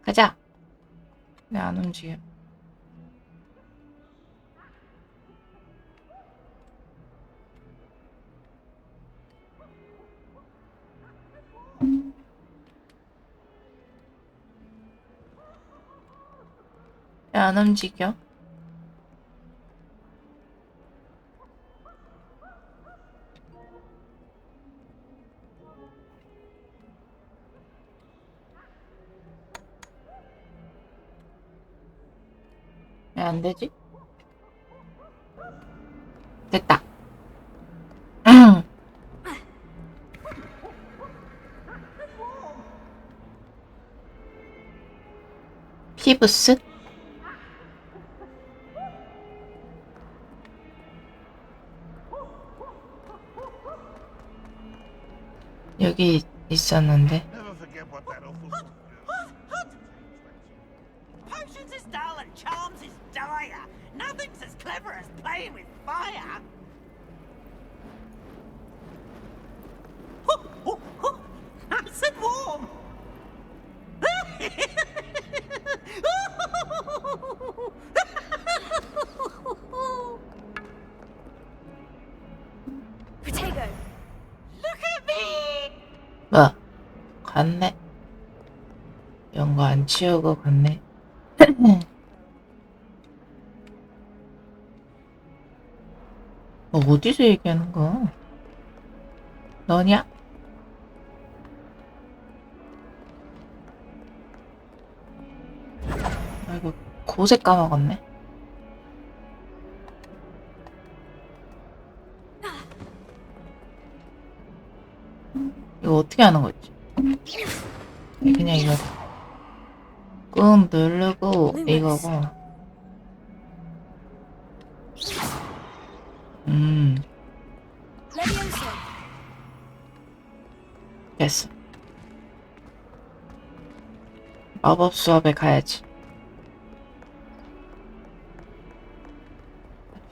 가자. 왜 안 움직여? 왜 안 움직여? 왜 안 되지? 됐다. 피부스? 여기 있었는데. Never forget what that awful Potions is dull and charms is dire. Nothing's as clever as playing with fire. Nice and warm. Potato. Look at me. 뭐? 갔네. 이런 거 안 치우고 갔네. 어디서 얘기하는 거야? 너냐? 아이고, 고세 까먹었네. 이거 어떻게 하는 거지? 그냥 이거 꾹 누르고 이거고. Levioso. 됐어. 마법 수업에 가야지.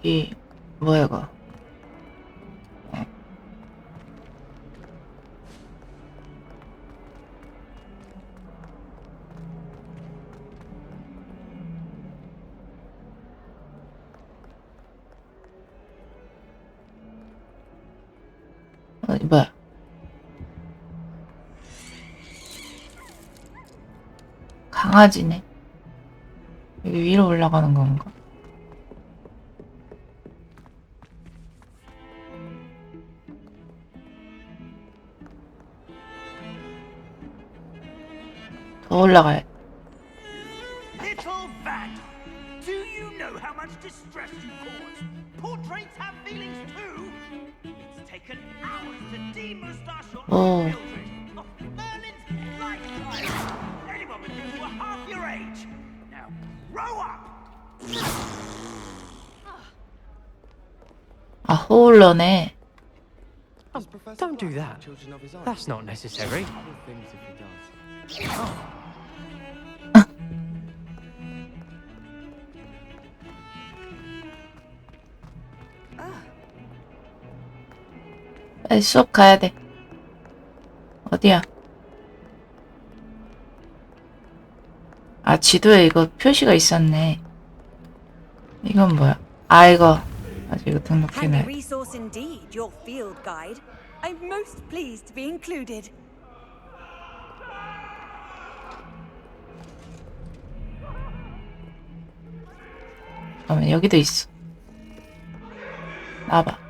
이 뭐야 이거? 뭐야? 강아지네. 여기 위로 올라가는 건가? 더 올라가야 돼. Little vandal, do you know how much distress you cause? Portraits have feelings too. It's taken hours to demoustache your Oh. children of Merlin's lifetime. Anyone with you were half your age. Now grow up. 아, 호울러네. Don't do that. That's not necessary. 빨리 수업 가야 돼. 어디야? 아, 지도에 이거 표시가 있었네. 이건 뭐야? 아, 이거. 아직 이거 Handy 등록해놔. resource indeed, your field guide. I'm most pleased to be included. 잠깐만, 여기도 있어. 나와봐.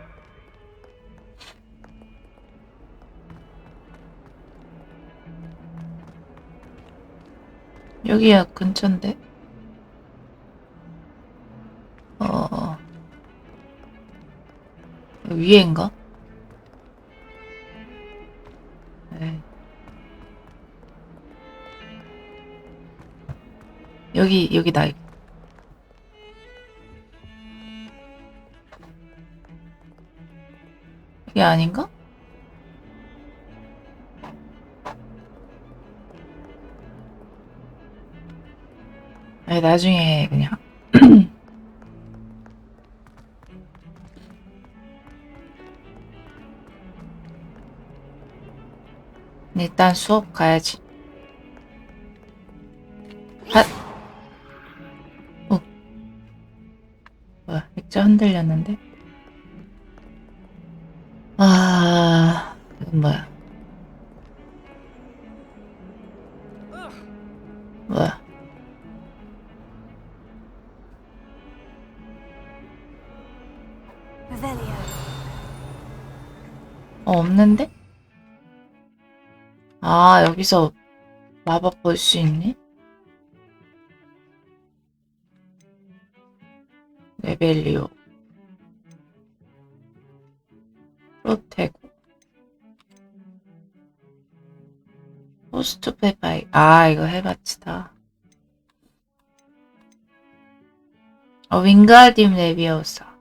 여기야, 근처인데? 위에인가? 에이. 여기다. 이게 아닌가? 아니, 나중에 그냥. 일단 수업 가야지. 살짝 흔들렸는데. 아, 이건 뭐야? 뭐야? Revelio. 없는데? 아, 여기서 마법 볼 수 있니? 레벨리오. 프로테고. 호스트 페바이. 아, 이거 해바치다. 윙가디움 레비오사.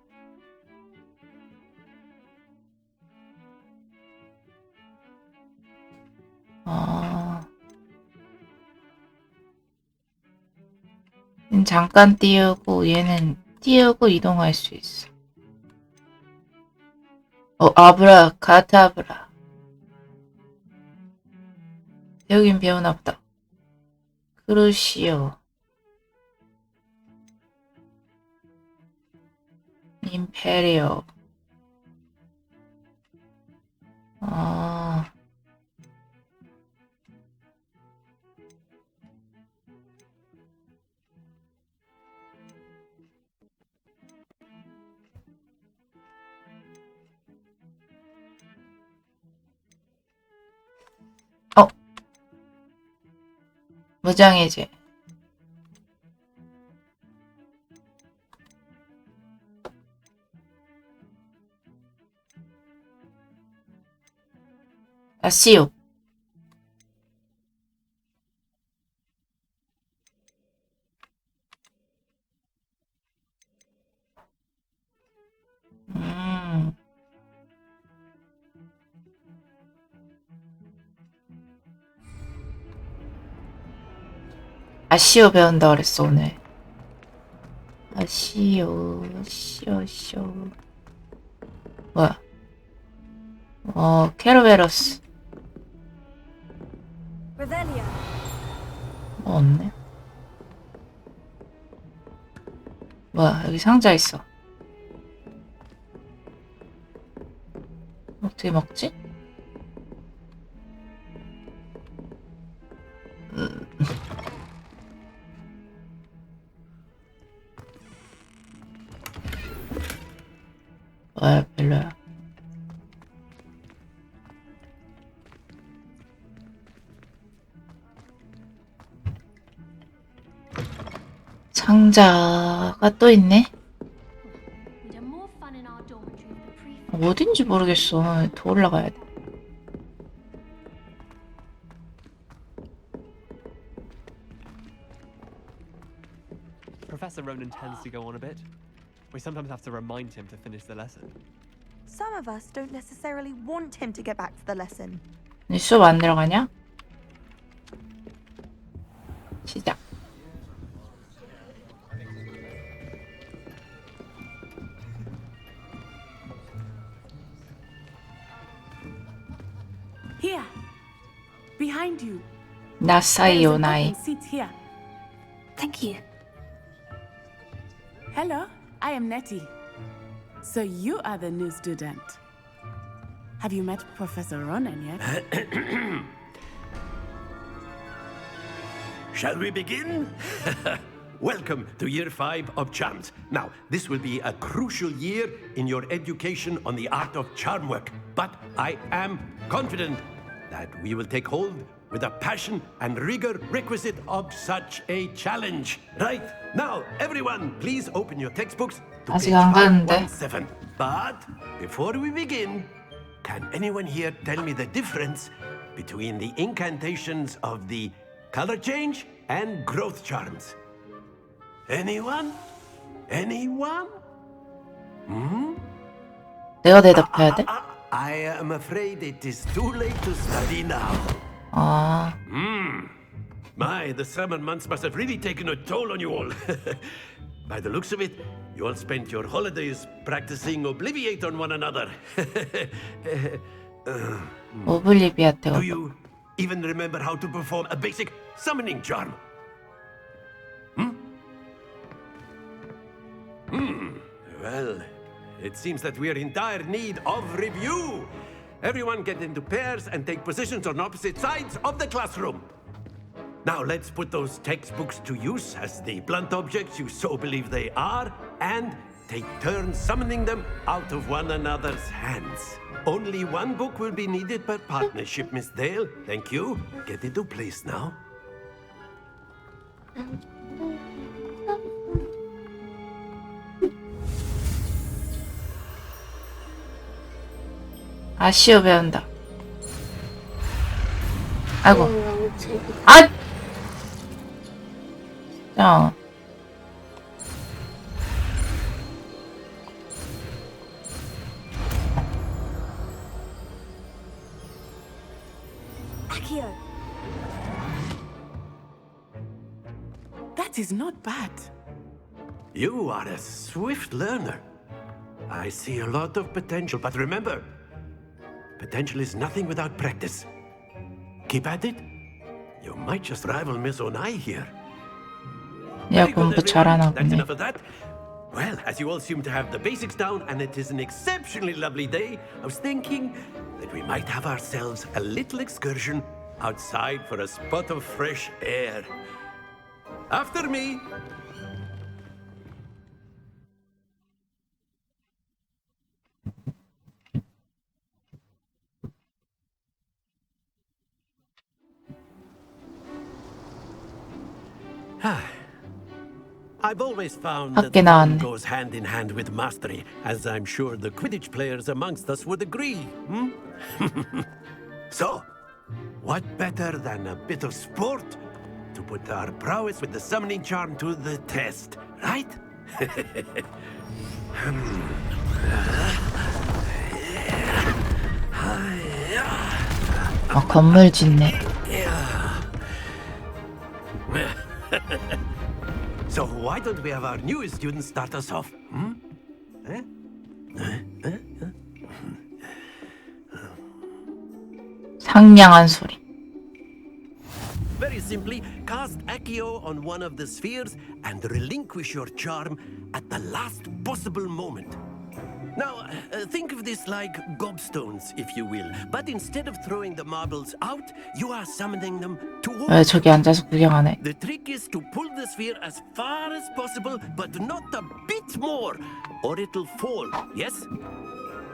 잠깐 띄우고 얘는 띄우고 이동할 수 있어. 아브라 카타브라. 여긴 배우나 보다. 크루시오. 임페리오. 무장해제. 아시오. 아시오 배운다 그랬어 오늘. 아시오. 뭐야? 케르베로스. Revelio. 없네. 뭐야? 여기 상자 있어. 어떻게 먹지? 뭐야? 별로야. 상자가 또 있네. 어딘지 모르겠어. 더 올라가야 돼. Professor Ronan tends to go on a bit. We sometimes have to remind him to finish the lesson. Some of us don't necessarily want him to get back to the lesson. 니 수업 안 들어가냐? 시작. Here, behind you. 나사이오 나이. Sit here. Thank you. Hello, I am Nettie. So you are the new student. Have you met Professor Ronan yet? Shall we begin? Welcome to Year 5 of Charms. Now, this will be a crucial year in your education on the art of charm work. But I am confident that we will take hold with the passion and rigor requisite of such a challenge. Right, now, everyone, please open your textbooks to 아직 page 안 가는데. 517. But before we begin, can anyone here tell me the difference between the incantations of the color change and growth charms? Anyone? Anyone? 내가 대답해야 돼? I am afraid it is too late to study now. 아, My, the summer months must have really taken a toll on you all. By the looks of it, you all spent your holidays practicing Obliviate on one another. 오블리비아테 Do you even remember how to perform a basic summoning charm? Well, it seems that we're in dire need of review. Everyone get into pairs and take positions on opposite sides of the classroom. Now let's put those textbooks to use as the blunt objects you so believe they are, and take turns summoning them out of one another's hands. Only one book will be needed per partnership, Miss Dale. Thank you. Get into place now. 아시오 배운다. 아이고. 아! 야. Accio. That is not bad. You are a swift learner. I see a lot of potential, but remember, potential is nothing without practice. Keep at it. You might just rival Miss Onai here. 야, Very good, 공부 잘하나 everyone. That's 보네. enough of that. Well, as you all seem to have the basics down, and it is an exceptionally lovely day, I was thinking that we might have ourselves a little excursion outside for a spot of fresh air. After me. I've always found that 밖에 fun 나왔네. goes hand in hand with mastery, as I'm sure the Quidditch players amongst us would agree. Hmm? So, what better than a bit of sport to put our prowess with the summoning charm to the test, right? 아, 건물 짓네. So why don't we have our newest student start us off? Hmm? 상냥한 소리. Very simply, cast Accio on one of the spheres and relinquish your charm at the last possible moment. Now, think of this like gobstones, if you will. But instead of throwing the marbles out, you are summoning them towards. 왜 저기 앉아서 구경하네? The trick is to pull the sphere as far as possible, but not a bit more, or it'll fall. Yes?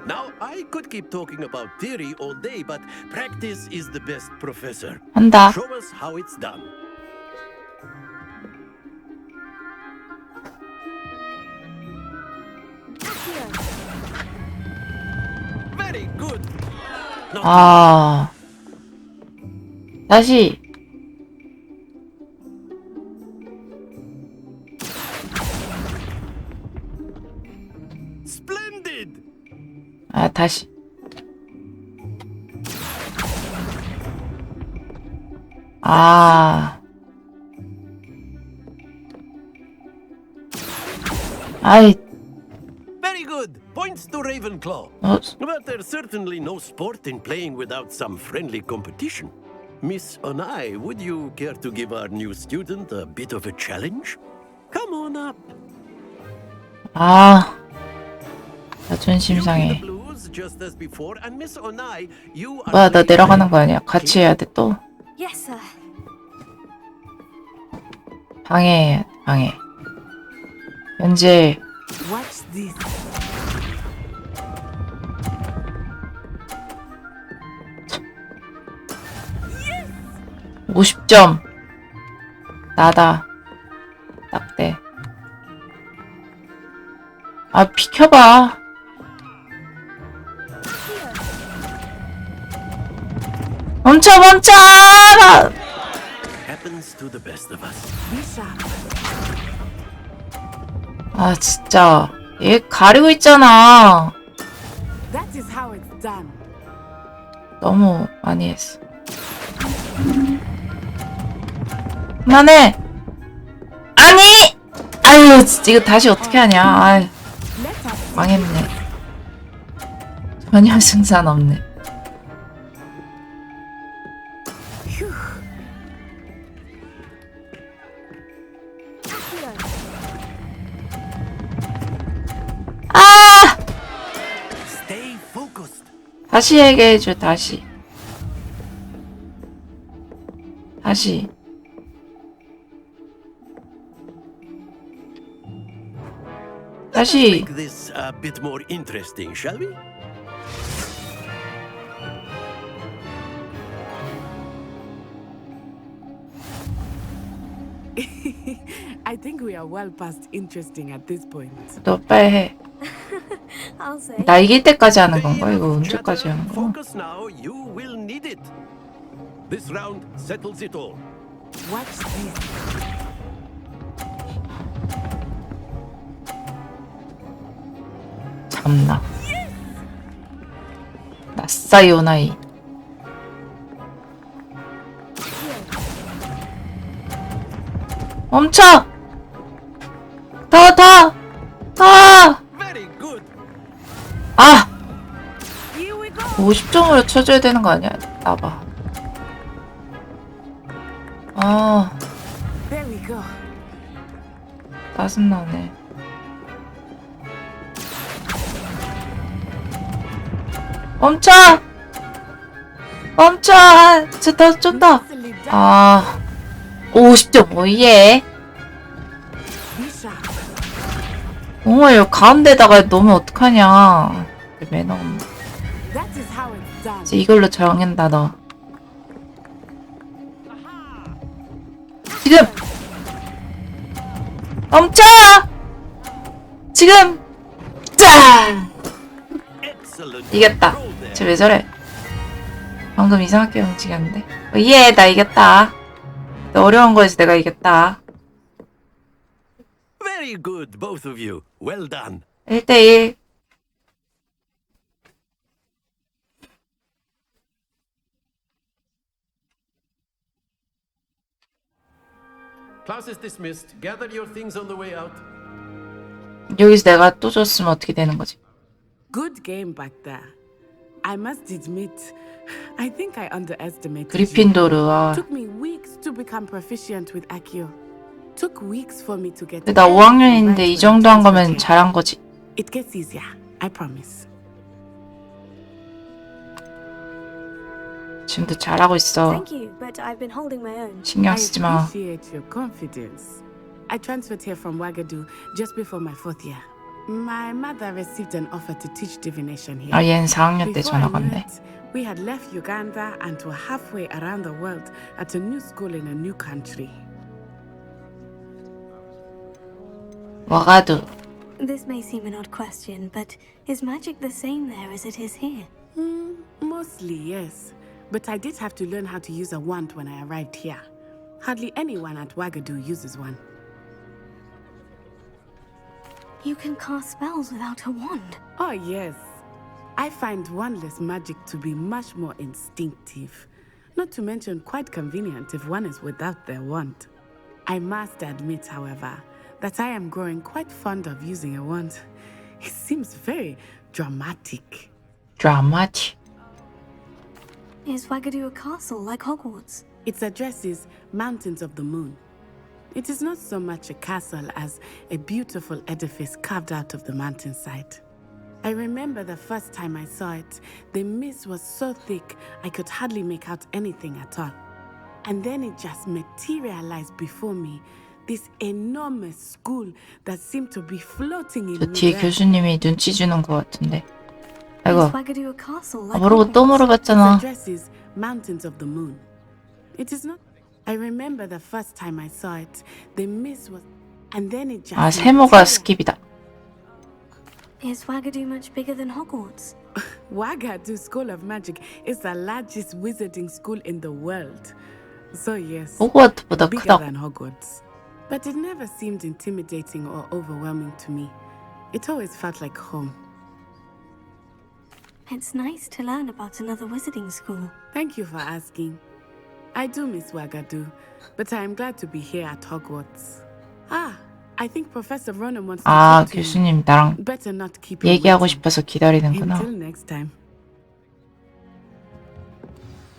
Now, I could keep talking about theory all day, but practice is the best professor. 한다. Show us how it's done. Very good. Now, 아. 다시. splendid. 아, 다시. 아. 아이, Very good. Points to Ravenclaw. But there's certainly no sport in playing without some friendly competition. Miss Onai, would you care to give our new student a bit of a challenge? Come on up. 아. 자존심 You 상해. play the blues just as before, and Miss Onai, you are 뭐야, 나 playing 내려가는 red. 거 아니야? 같이 해야 돼, 또? Yes, sir. 방해, 방해. 현재 Watch this. 50점. 나다. 딱대. 아, 비켜봐. 멈춰, 멈춰! Happens to the best of us. Be sharp. 아, 진짜. 얘 가리고 있잖아. That is how it's done. 너무 많이 했어. 그만해! 아니! 아유, 진짜 이거 다시 어떻게 하냐. 아유, Let us 망했네. 전혀 승산 없네. 아! 다시 얘기해줘, 다시. 다시. 다시. Make this a bit more interesting, shall we? I think we are well past interesting at this point. 너 빨리 해. I'll say. 나 이길 때까지 하는 건가? Stay 이거 enough 언제까지 chatter. 하는 거야? Focus now. You will need it. This round settles it all. Watch this. 참나. 나싸 요나이. 멈춰! 더! Very good. 아! 50점으로 쳐줘야 되는 거 아니야? 나봐. 아, There we go. 짜증나네. 멈춰! 멈춰! 좀 더! Nicely done. 아, 50점 오예. Be sharp. 정말 가운데다가 넣으면 어떡하냐. 매너 없네. That is how it's done. 이제 이걸로 정한다 너. 지금! 멈춰! 지금! 짠! Excellent. 이겼다. Roll there. 쟤 왜 저래? 방금 이상하게 움직였는데. 예, 나 이겼다. 어려운 거에서 내가 이겼다. Very good, both of you. Well done. 1대1. Class is dismissed. Gather your things on the way out. 여기서 내가 또 졌으면 어떻게 되는 거지? Good game back there. I must admit, I think I underestimated you. 그리핀도르와. Took me weeks to become proficient with Accio. Took weeks for me to get. 근데 나 5학년인데 이 정도 한 거면 잘한 거지. It gets easier, I promise. 지금도 잘하고 있어. Thank you, but I've been holding my own. 신경 I 쓰지 마. appreciate your confidence. I transferred here from Wagadu just before my 4th year. My mother received an offer to teach divination here. 아, 얘는 4학년 때 Before I 전화 knew 갔네. it, we had left Uganda and were halfway around the world at a new school in a new country. 와가두. This may seem an odd question, but is magic the same there as it is here? Mostly, yes. But I did have to learn how to use a wand when I arrived here. Hardly anyone at Wagadu uses one. You can cast spells without a wand. Oh, yes. I find wandless magic to be much more instinctive. Not to mention quite convenient if one is without their wand. I must admit, however, that I am growing quite fond of using a wand. It seems very dramatic. 드라마틱. Is Wagadu a castle like Hogwarts? Its address is Mountains of the Moon. It is not so much a castle as a beautiful edifice carved out of the mountainside. I remember the first time I saw it, the mist was so thick I could hardly make out anything at all. And then it just materialized before me, this enormous school that seemed to be floating in 저 뒤에 midair. 교수님이 눈치 주는 것 같은데. Is 아이고, Wagadu a castle 아, like 모르고 또 Hogwarts? Its 물어봤잖아. address is Mountains of the Moon. It is not. I remember the first time I saw it, the mist was, and then it just. 아, 세모가 스킵이다. Is Wagadu much bigger than Hogwarts? Wagadu School of Magic is the largest wizarding school in the world. So yes, 호그와트보다 bigger 크다고. than Hogwarts. But it never seemed intimidating or overwhelming to me. It always felt like home. It's nice to learn about another wizarding school. Thank you for asking. I do miss Wagadu, but I am glad to be here at Hogwarts. Ah, I think Professor Ronan wants to 아, talk to you. 교수님 나랑 Better not keep him 얘기하고 waiting. 싶어서 기다리는구나. Until next time.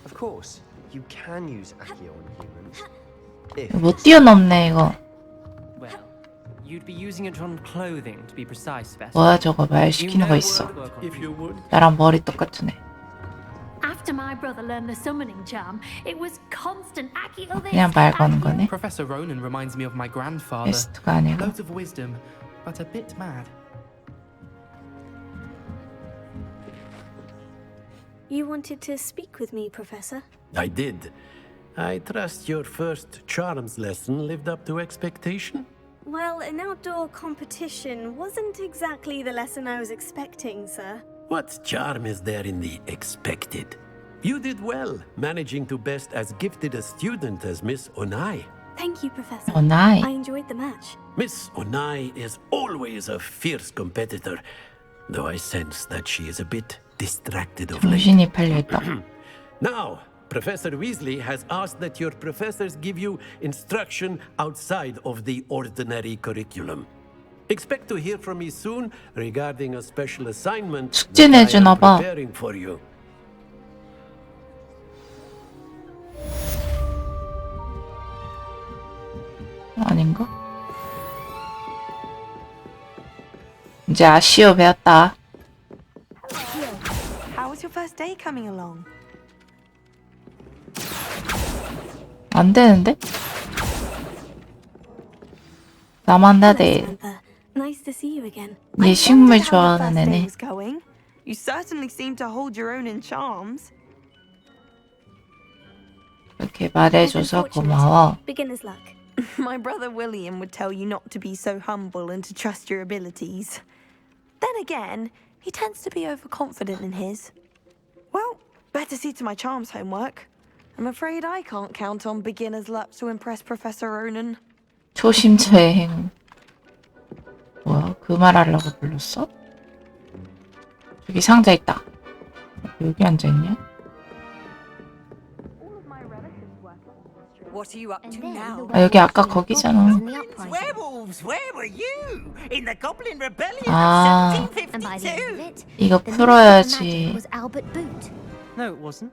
Of course, you can use Accio on humans. If 못 뛰어넘네 이거. Well, you'd be using it on clothing to be precise, Vesta. 뭐야 저거 말 You 시키는 know 거 있어. word work on If you would. 나랑 머리 똑같은 애. After my brother learned the summoning charm, it was constant Accio this. 그냥 말 거는 Accio 거네. Professor Ronan reminds me of my grandfather. 베스트가 아니고. Loads of wisdom, but a bit mad. You wanted to speak with me, Professor? I did. I trust your first charms lesson lived up to expectation? Well, an outdoor competition wasn't exactly the lesson I was expecting, sir. What charm is there in the expected? You did well, managing to best as gifted a student as Miss Onai. Thank you, Professor. Onai. I enjoyed the match. Miss Onai is always a fierce competitor, though I sense that she is a bit distracted of late. 정신이 팔려있다. Now, Professor Weasley has asked that your professors give you instruction outside of the ordinary curriculum. Expect to hear from me soon regarding a special assignment 숙제 that I 내주나 am 봐. preparing for you. 아닌가? 이제 아쉬워 배웠다. How was your first day coming along? 안 되는데? 나만 Hello, 나대. Samantha. Nice to see you again. 얘 식물 좋아하는 애네. Going? You certainly seem to hold your own in charms. 이렇게 말해줘서 고마워. Beginner's luck. My brother William would tell you not to be so humble and to trust your abilities. Then again, he tends to be overconfident in his. Well, better see to my charms homework. I'm afraid I can't count on beginner's luck to impress Professor Ronan. 초심자의 행운. 뭐야? 그 말 하려고 불렀어? 저기 상자 있다. 여기 앉아있냐? What are you up to now? 아 여기 아까 거기잖아. Werewolves, where were you? In the Goblin Rebellion 아. of 1752. 이거 풀어야지. No, it wasn't.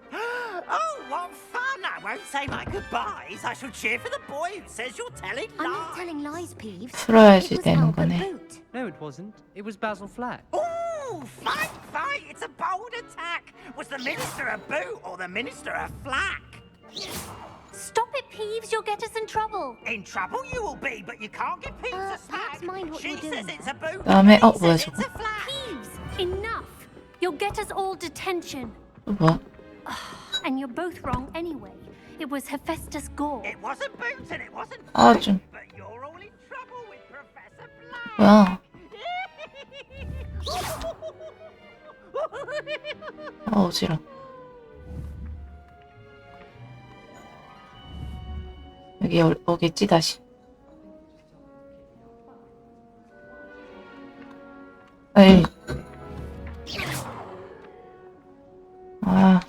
Oh, what fun! I won't say my goodbyes. I shall cheer for the boy who says you're telling I'm not lies. telling lies, Peeves. 풀어야지 It was 되는 Albert 거네. Boot. No, it wasn't. It was Basil Flack. Ooh, fight, fight! It's a bold attack. Was the Minister a boot or the Minister a flack? Stop it, Peeves. You'll get us in trouble. In trouble you will be, but you can't get Peeves a perhaps smack. mind what She you're says doing. it's a boot, 다음에 and he 뭐야 says 저거? it's a flack. Peeves, enough. You'll get us all detention. 또 뭐야? And you're both wrong anyway. It was Hephaestus Gore. It wasn't boot and it wasn't 아 flack, 좀 but you're all in trouble with Professor Black. 뭐야? 아 어지러. 여기 오겠지 다시. 에이. 아.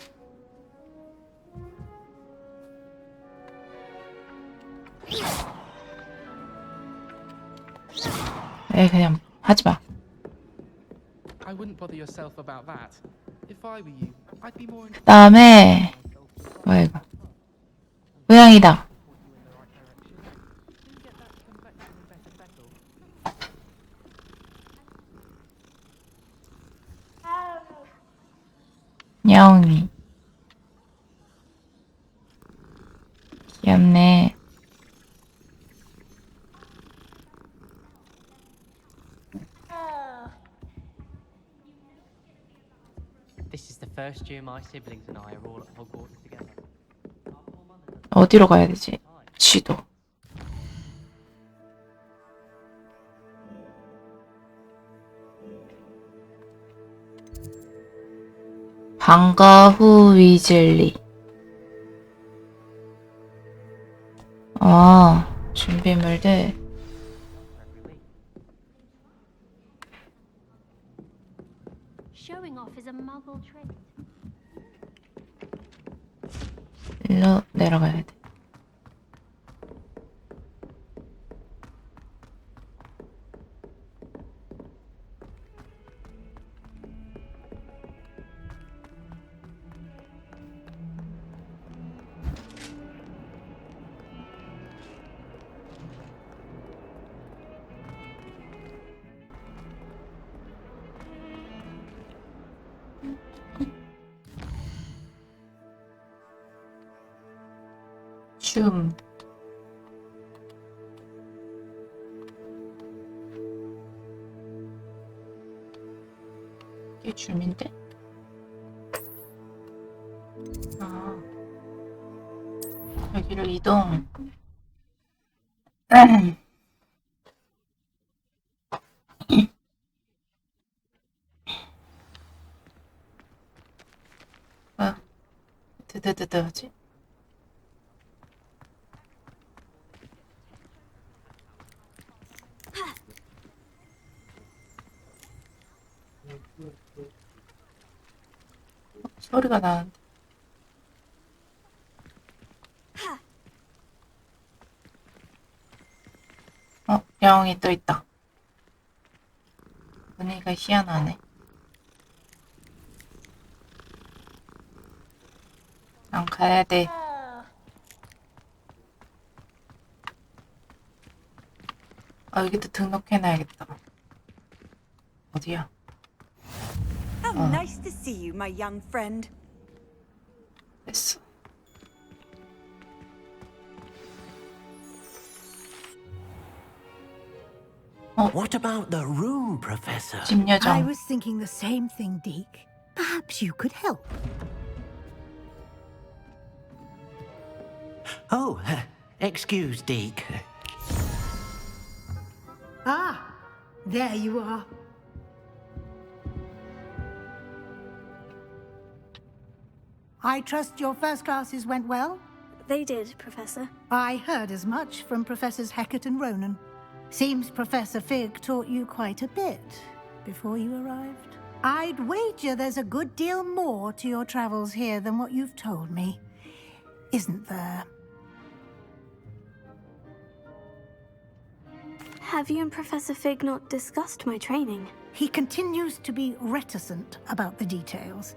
에이 그냥 하지 마. I wouldn't bother yourself about that. If I were you, I'd be more. 그다음에 뭐야 이거? 고양이다. 냥이. 귀엽네. This is the first year my siblings and I are all at Hogwarts together. 어디로 가야 되지? 지도. 방과 후 위즐리. 아, 준비물들. Showing off is a muggle trait. 일로 내려가야 돼. 줌. 이게 줌인데? 아, 여기를 이동. 뭐야? 드드드드 하지? 소리가 나는데. 영이 또 있다. 분위기가 희한하네. 난 가야 돼. 여기도 등록해놔야겠다. 어디야? How nice to see you, my young friend. 됐어. What about the room, Professor? I 집요정. was thinking the same thing, Deke. Perhaps you could help. Oh, excuse, Deke. Ah, there you are. I trust your first classes went well? They did, Professor. I heard as much from Professors Hecat and Ronan. Seems Professor Fig taught you quite a bit before you arrived. I'd wager there's a good deal more to your travels here than what you've told me. Isn't there? Have you and Professor Fig not discussed my training? He continues to be reticent about the details,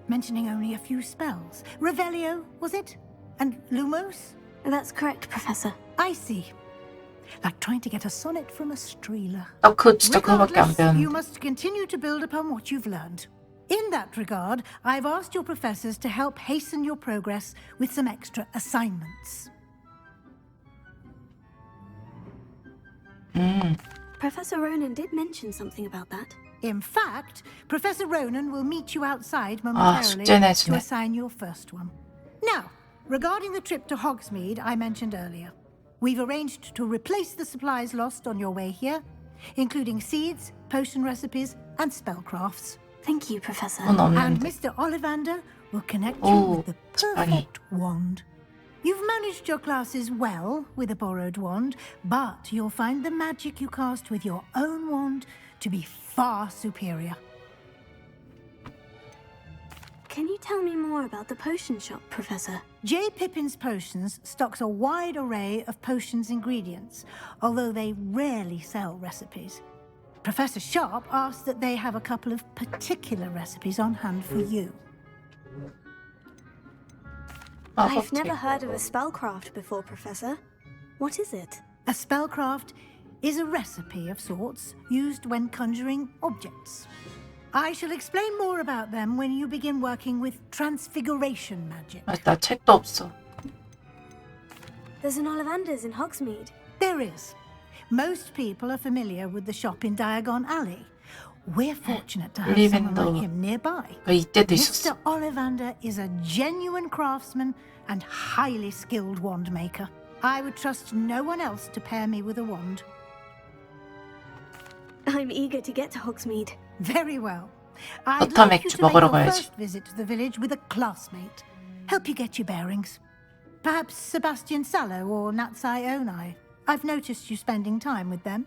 mentioning only a few spells. Revelio, was it? And Lumos? That's correct, Professor. I see. Like trying to get a sonnet from a streeler. 진짜 그거밖에 안 Regardless, you 배웠는데. must continue to build upon what you've learned. In that regard, I've asked your professors to help hasten your progress with some extra assignments. Professor Ronan did mention something about that. In fact, Professor Ronan will meet you outside momentarily 숙제 to 내주네. assign your first one. Now, regarding the trip to Hogsmeade I mentioned earlier, we've arranged to replace the supplies lost on your way here, including seeds, potion recipes, and spellcrafts. Thank you, Professor. 돈 And 없는데. Mr. Ollivander will connect you Oh, with the funny. perfect wand. You've managed your classes well with a borrowed wand, but you'll find the magic you cast with your own wand to be far superior. Can you tell me more about the potion shop, Professor? J. Pippin's Potions stocks a wide array of potions ingredients, although they rarely sell recipes. Professor Sharp asked that they have a couple of particular recipes on hand for you. I've never heard of a spellcraft before, Professor. What is it? A spellcraft is a recipe of sorts used when conjuring objects. I shall explain more about them when you begin working with transfiguration magic. 나 책도 없어. There's an Ollivander's in Hogsmeade. There is. Most people are familiar with the shop in Diagon Alley. We're fortunate to have someone like him nearby. 이때도 있었어. Mr. Ollivander is a genuine craftsman and highly skilled wand maker. I would trust no one else to pair me with a wand. I'm eager to get to Hogsmeade. Very well. I'd 버터 like you 맥주 to make 먹으러 your 가야지. first visit to the village with a classmate. Help you get your bearings. Perhaps Sebastian Sallow or Natsai Onai. I've noticed you spending time with them.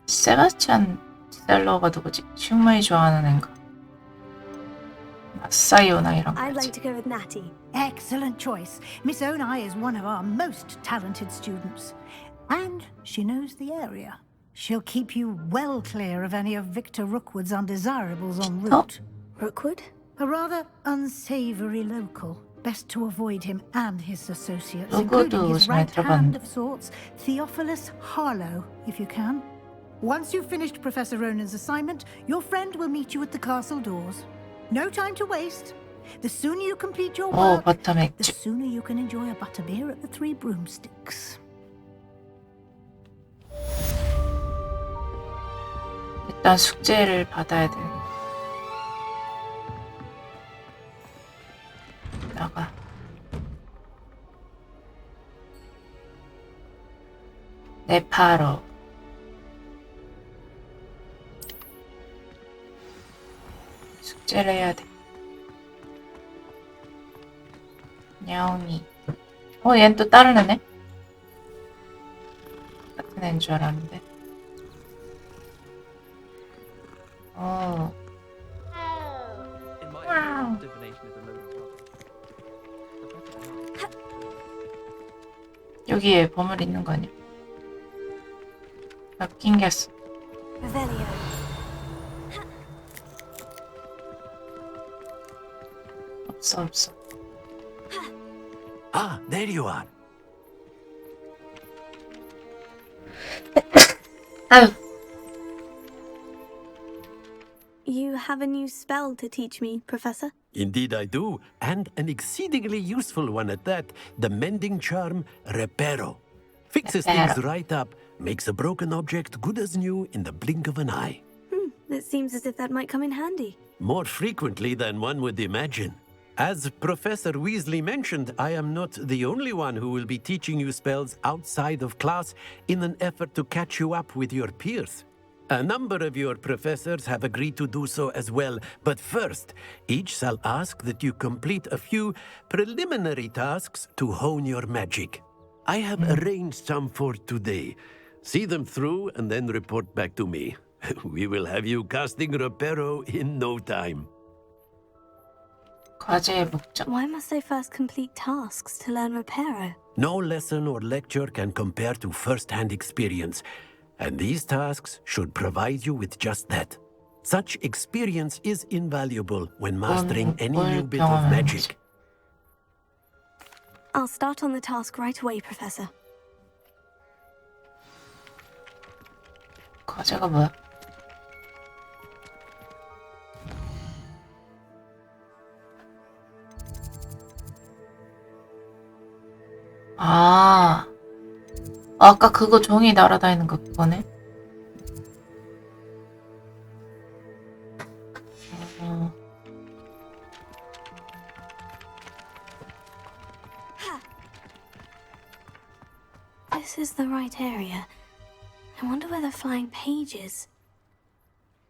세바스찬 셀러가 누구지? 슈머이 좋아하는 애인가? 사이오나이랑 I'd like 같이. to go with Natty. Excellent choice. Miss Onai is one of our most talented students. And she knows the area. She'll keep you well clear of any of Victor Rookwood's undesirables en route. Rookwood? A rather unsavory local. Best to avoid him and his associates, 누구도 including his 잘 right hand 들어봤는데. of sorts, Theophilus Harlow, if you can. Once you've finished Professor Ronan's assignment, your friend will meet you at the castle doors. No time to waste. The sooner you complete your 오, work, 버터 the 맥주. sooner you can enjoy a butterbeer at the Three Broomsticks. 일단 숙제를 받아야 돼. 나가. 네파로. 숙제를 해야 돼. 냐오미. 얘는 또 다른 애네? 같은 애인 줄 알았는데. 와우. 여기에 보물 있는 거 아니야? 나 낑겼어. Revelio. 없어. Ah, there you are. 아유. You have a new spell to teach me, Professor? Indeed I do, and an exceedingly useful one at that. The mending charm, Reparo. Fixes things right up, makes a broken object good as new in the blink of an eye. It seems as if that might come in handy. More frequently than one would imagine. As Professor Weasley mentioned, I am not the only one who will be teaching you spells outside of class in an effort to catch you up with your peers. A number of your professors have agreed to do so as well, but first, each shall ask that you complete a few preliminary tasks to hone your magic. I have arranged some for today. See them through and then report back to me. We will have you casting Reparo in no time. 과제의 목적. Why must I first complete tasks to learn Reparo? No lesson or lecture can compare to first-hand experience, and these tasks should provide you with just that. Such experience is invaluable when mastering any new bit of magic. I'll start on the task right away, Professor. 과제가 뭐야? 아까 그거 종이 날아다니는 거 그거네? This is the right area. I wonder where the flying page is.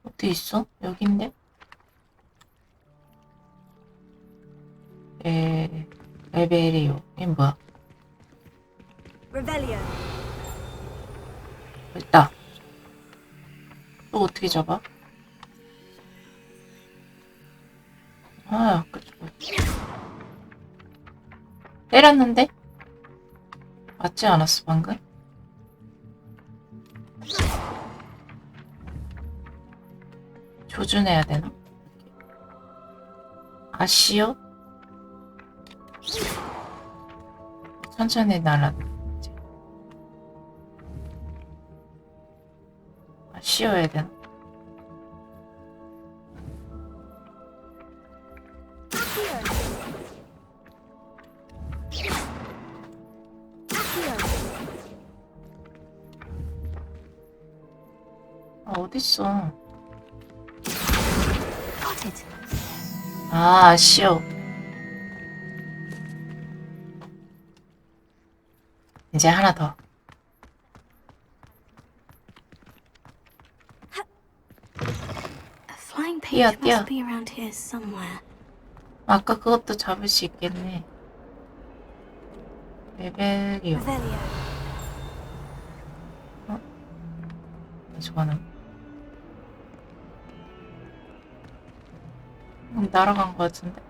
어디 있어? 여긴데? 레벨이요. 이게 뭐야? Revelio. 있다. 또 어떻게 잡아? 아까 저거 때렸는데? 맞지 않았어 방금? 조준해야 되나? 아쉬워? 천천히 날아. 쉬어야 되나? 어딨어? 아쉬워. 이제 하나 더. Page must be around here somewhere. 아까 그것도 잡을 수 있겠네. 레벨이요. 저거는 날아간 것 같은데.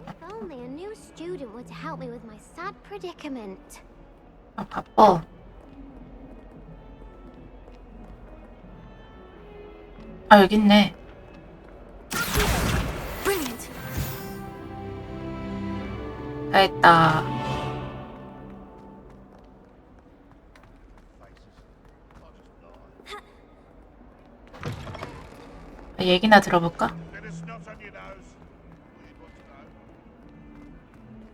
If only a new student were to help me with my sad predicament. 바빠. 여기 있네. 다 했다. 얘기나 들어볼까?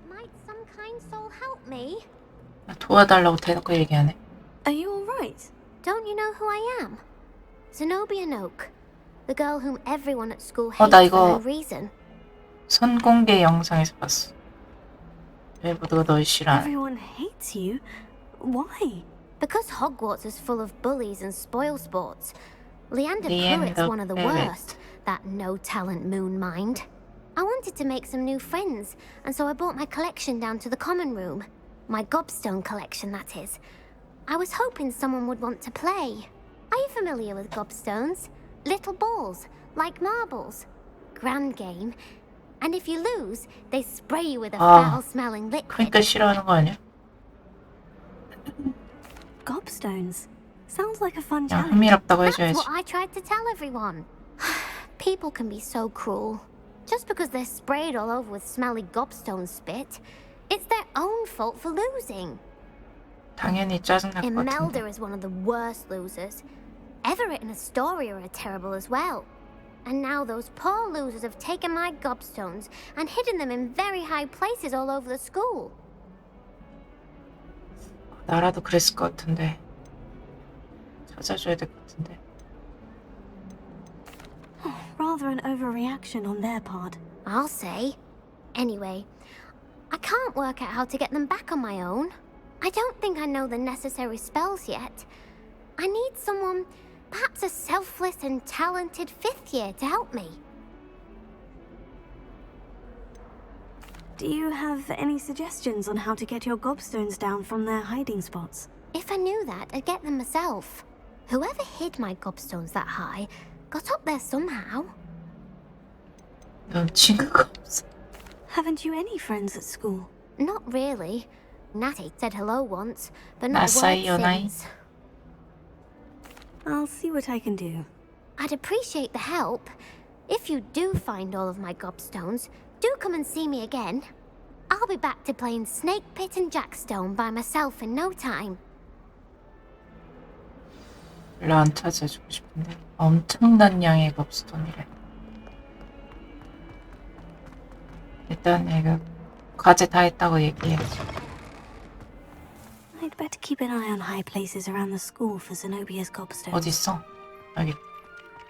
Might some kind soul help me? 도와달라고 대놓고 얘기하네. Are you alright? Don't you know who I am? Zenobia Noak. The girl whom everyone at school 나 hates 이거 for no reason. 선공개 영상에서 봤어. 왜 모두가 널 싫어하네. Everyone hates you? Why? Because Hogwarts is full of bullies and spoilsports. Leander Leander Prewitt's one of the Prewitt. worst. That no-talent moon mind. I wanted to make some new friends, and so I brought my collection down to the common room. My gobstone collection, that is. I was hoping someone would want to play. Are you familiar with gobstones? Little balls, like marbles. Grand game. And if you lose, they spray you with a foul-smelling liquid. 그러니까 싫어하는 거 아니야? Gobstones. Sounds like a fun 그냥 challenge. 흥미롭다고 That's 해줘야지. what I tried to tell everyone. People can be so cruel. Just because they're sprayed all over with smelly gobstone spit, it's their own fault for losing. 당연히 짜증날 것 같은데. Imelda is one of the worst losers. Everett and Astoria are terrible as well. And now those poor losers have taken my gobstones and hidden them in very high places all over the school. 나라도 그랬을 것 같은데. 찾아줘야 될 것 같은데. Rather an overreaction on their part. I'll say. Anyway, I can't work out how to get them back on my own. I don't think I know the necessary spells yet. I need someone, perhaps a selfless and talented fifth year to help me. Do you have any suggestions on how to get your gobstones down from their hiding spots? If I knew that, I'd get them myself. Whoever hid my gobstones that high got up there somehow. 넌 친구가 없어. Haven't you any friends at school? Not really. Natty said hello once, but not a word 나사이오나이. since. I'll see what I can do. I'd appreciate the help. If you do find all of my gobstones, do come and see me again. I'll be back to playing Snake Pit and Jackstone by myself in no time. 별로 안 찾아주고 싶은데. 엄청난 양의 곱스톤이래. 일단 내가 과제 다 했다고 얘기해야지. I'd better keep an eye on high places around the school for Zenobia's gobstones. 어딨어? 여기.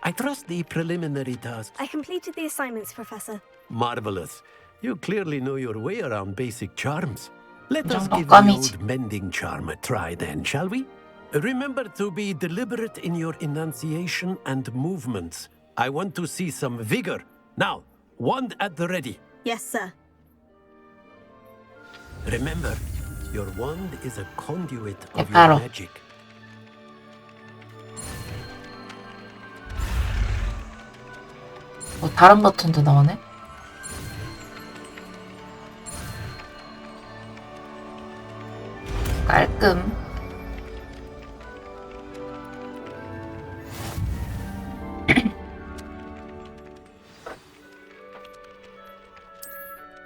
I trust the preliminary tasks. I completed the assignments, Professor. Marvelous. You clearly know your way around basic charms. Let us 정도 give the 껌이지. old mending charm a try then, shall we? Remember to be deliberate in your enunciation and movements. I want to see some vigor. Now, wand at the ready. Yes, sir. Remember, your wand is a conduit of your 바로. magic. 다른 버튼도 나오네? 깔끔.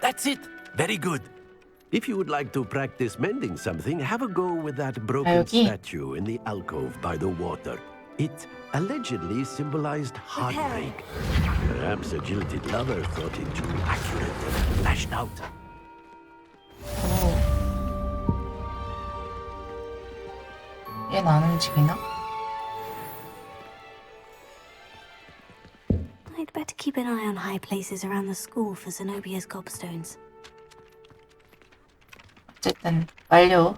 That's it. Very good. If you would like to practice mending something, have a go with that broken 여기. statue in the alcove by the water. It allegedly symbolized heartbreak. Perhaps a jilted lover thought it too accurate and lashed out. 얘는 안 움직이나? I'd better keep an eye on high places around the school for Zenobia's gobstones. 어쨌든 완료.